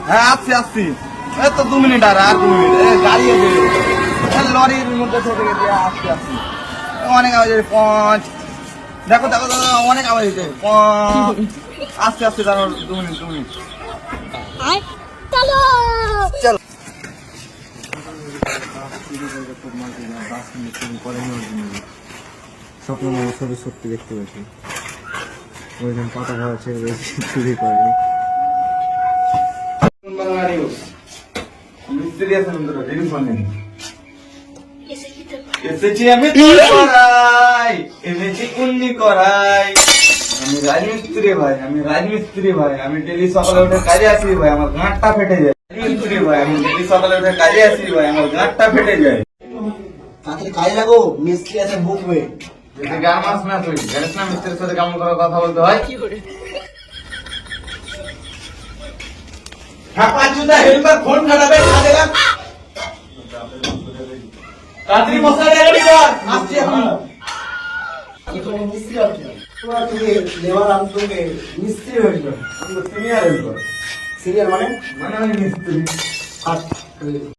হ্যাঁ আসছি আসছি, এই তো 2 মিনিট আর 2 মিনিট, গাড়ি লরির মধ্যে ঠকে গেছে। আসছি আসছি, অনেক আওয়াজ হচ্ছে, পঞ্চ। দেখো দেখো দেখো, অনেক আওয়াজ হচ্ছে, আসতে আসতে দাঁড়াও, 2 মিনিট 2 মিনিট। চলো চলো। স্বপ্ন সবই সত্যি দেখতে পেয়েছি, ওইখানে পাতা খাওয়া ছেড়ে চুরি করেনি। মিস্ত্রি আছেন রিলিজ বানেন, এসেছি আমি করাই, এনেছি উন্নি করাই। আমি রাজমিস্ত্রি ভাই, আমি রাজমিস্ত্রি ভাই, আমি ডেলি সকালে উঠে কাজে আসি ভাই, আমার গাঁটটা ফেটে যায়। রাজমিস্ত্রি ভাই, আমি ডেলি সকালে উঠে কাজে আসি ভাই, আমার গাঁটটা ফেটে যায়। তাড়াতাড়ি কাজে লাগো, মিস্ত্রি আছে বুকবে। যদি গান মাস না তুই জানিস না মিস্ত্রির সাথে কেমন করে কথা বলতে হয়। হেল্পার ফোন খাটাবে, কাজে লাগ। তাড়াতাড়ি মশলা রেডি কর, আসছি এখন। মিস্ত্রি আছে তোরা, তুমি লেবার আনছো, মিস্ত্রি হয়েছিল। Senior helper. সিরিয়াল মানে মানে আমি মিস্ত্রি। আচ্ছা